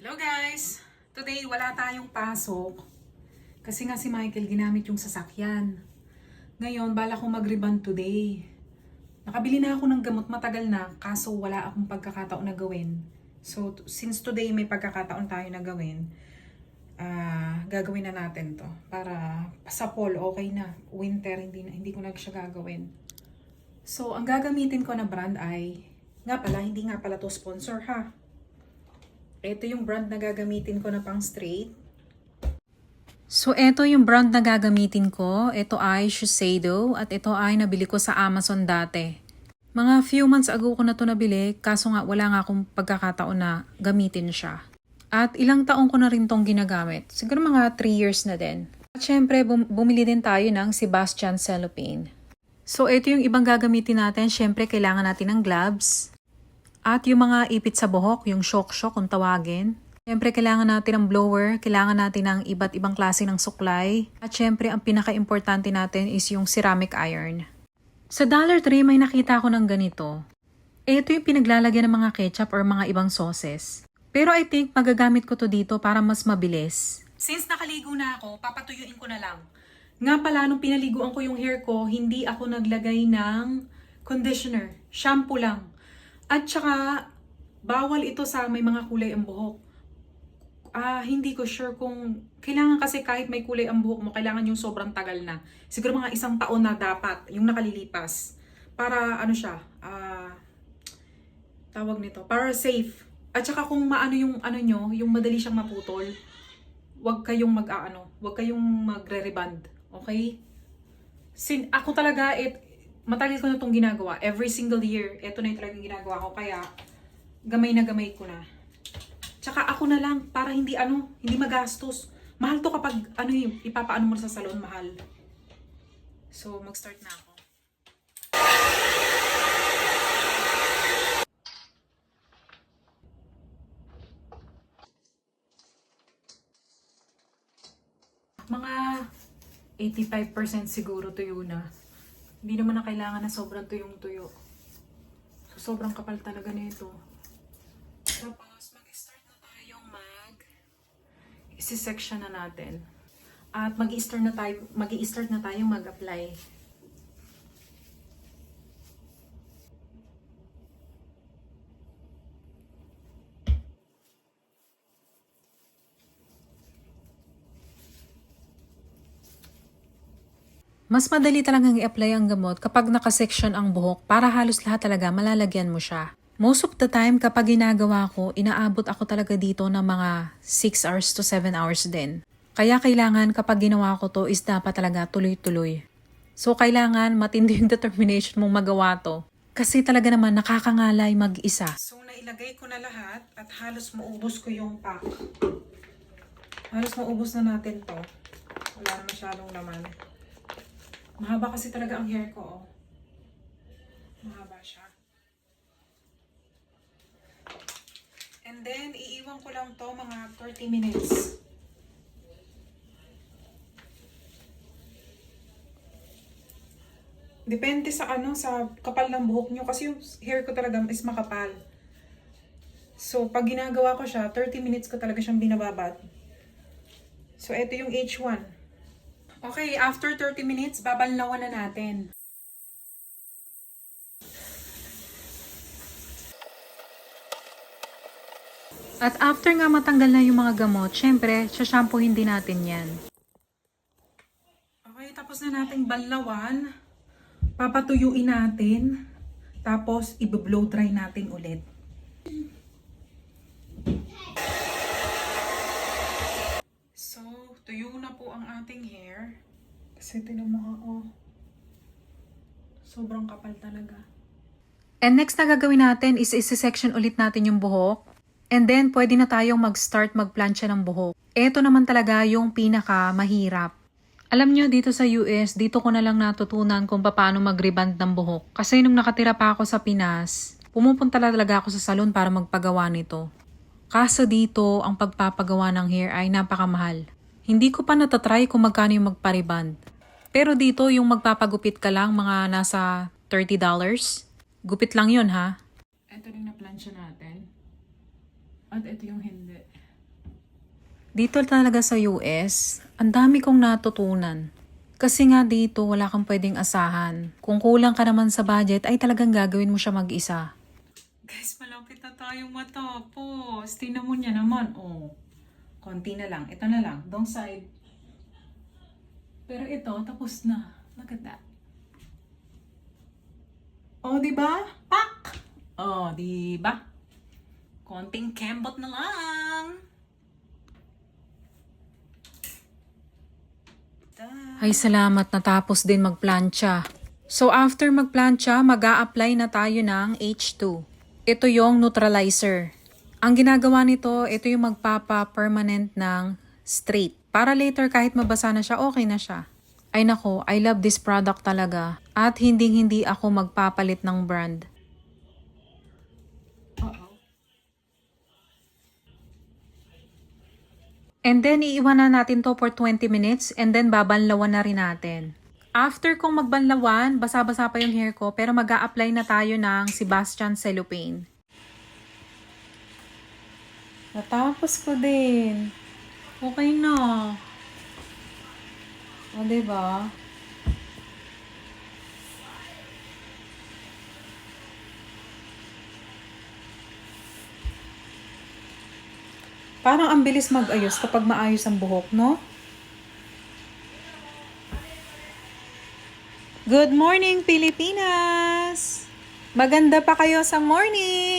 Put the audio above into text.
Hello guys! Today wala tayong pasok kasi nga si Michael ginamit yung sasakyan. Ngayon bala ko mag-rebond today. Nakabili na ako ng gamot matagal na kaso wala akong pagkakataon na gawin. So since today may pagkakataon tayo na gawin, gagawin na natin to. Para sa fall okay na. Winter hindi ko na siya gagawin. So ang gagamitin ko na brand ay, hindi nga pala to sponsor ha. Ito yung brand na gagamitin ko na pang straight. So, ito yung brand na gagamitin ko. Ito ay Shiseido at ito ay nabili ko sa Amazon dati. Mga few months ago ko na to nabili kaso nga wala nga akong pagkakataon na gamitin siya. At ilang taong ko na rin tong ginagamit. Siguro mga 3 years na din. At syempre, bumili din tayo ng Sebastian Cellophane. So, ito yung ibang gagamitin natin. Syempre, kailangan natin ng gloves. At yung mga ipit sa buhok, yung shock-shock kung tawagin. Siyempre, kailangan natin ng blower, kailangan natin ng iba't ibang klase ng suklay. At siyempre, ang pinaka-importante natin is yung ceramic iron. Sa Dollar Tree, may nakita ako ng ganito. Ito yung pinaglalagyan ng mga ketchup or mga ibang sauces. Pero I think magagamit ko to dito para mas mabilis. Since nakaligo na ako, papatuyuin ko na lang. Nga pala, nung pinaliguan ko yung hair ko, hindi ako naglagay ng conditioner. Shampoo lang. At saka, bawal ito sa may mga kulay ang buhok. Hindi ko sure kung kailangan kasi kahit may kulay ang buhok mo, kailangan yung sobrang tagal na. Siguro mga 1 taon na dapat, yung nakalilipas. Para tawag nito, para safe. At saka kung maano yung nyo, yung madali siyang maputol, wag kayong wag kayong magre-reband. Okay? Ako talaga, matagal ko na itong ginagawa. Every single year, ito na yung talagang ginagawa ko. Kaya, gamay na gamay ko na. Tsaka ako na lang, para hindi magastos. Mahal to kapag, ipapaano mo sa salon, mahal. So, mag-start na ako. Mga 85% siguro tuyo na. Hindi naman na kailangan na sobrang tuyong-tuyo. So, sobrang kapal talaga nito. Tapos, mag-start na tayong isi-section na natin. At mag-i-start na tayong mag-apply. Mas madali talagang i-apply ang gamot kapag nakasection ang buhok para halos lahat talaga malalagyan mo siya. Most of the time kapag ginagawa ko, inaabot ako talaga dito ng mga 6 hours to 7 hours din. Kaya kailangan kapag ginawa ko to is dapat talaga tuloy-tuloy. So kailangan matindi yung determination mong magawa to. Kasi talaga naman nakakangalay mag-isa. So nailagay ko na lahat at halos maubos ko yung pack. Halos maubos na natin to. Wala na masyadong laman. Mahaba kasi talaga ang hair ko, oh. Mahaba siya. And then, iiwan ko lang to mga 30 minutes. Depende sa sa kapal ng buhok nyo. Kasi yung hair ko talaga is makapal. So, pag ginagawa ko siya, 30 minutes ko talaga siyang binababad. So, ito yung H1. Okay, after 30 minutes, babalnawan na natin. At after nga matanggal na yung mga gamot, syempre, shampoohin din natin yan. Okay, tapos na nating balnawan. Papatuyuin natin. Tapos, i-blow dry natin ulit. So, tuyo na po ang ating hair. Kasi tinan mo sobrang kapal talaga. And next na gagawin natin is isi-section ulit natin yung buhok. And then, pwede na tayong mag-start magplansya ng buhok. Ito naman talaga yung pinaka mahirap. Alam nyo, dito sa US, dito ko na lang natutunan kung paano mag-reband ng buhok. Kasi nung nakatira pa ako sa Pinas, pumupunta talaga ako sa salon para magpagawa nito. Kaso dito, ang pagpapagawa ng hair ay napakamahal. Hindi ko pa natatry kung magkano yung magpa-reband. Pero dito, yung magpapagupit ka lang, mga nasa $30. Gupit lang yun, ha? Ito rin na plansya natin. At ito yung hindi. Dito talaga sa US, ang dami kong natutunan. Kasi nga dito, wala kang pwedeng asahan. Kung kulang ka naman sa budget, ay talagang gagawin mo siya mag-isa. Guys, malapit na tayong matapos. Tingnan mo niya naman. Oh, konti na lang. Ito na lang. Dong side. Pero ito, tapos na. Look at that. Oh, di ba? Pak! Oh, di ba? Konting kembot na lang. Ay, salamat, natapos din magplancha. So, after magplancha, mag-a-apply na tayo ng H2. Ito yung neutralizer. Ang ginagawa nito, ito yung magpapa-permanent ng straight. Para later, kahit mabasa na siya, okay na siya. Ay nako, I love this product talaga. At hindi ako magpapalit ng brand. And then, iiwanan natin to for 20 minutes and then babanlawan na rin natin. After kong magbanlawan, basa-basa pa yung hair ko pero mag-a-apply na tayo ng Sebastian Cellophane. Natapos ko din. Okay na. O, diba? Parang ang bilis mag-ayos kapag maayos ang buhok, no? Good morning, Pilipinas! Maganda pa kayo sa morning!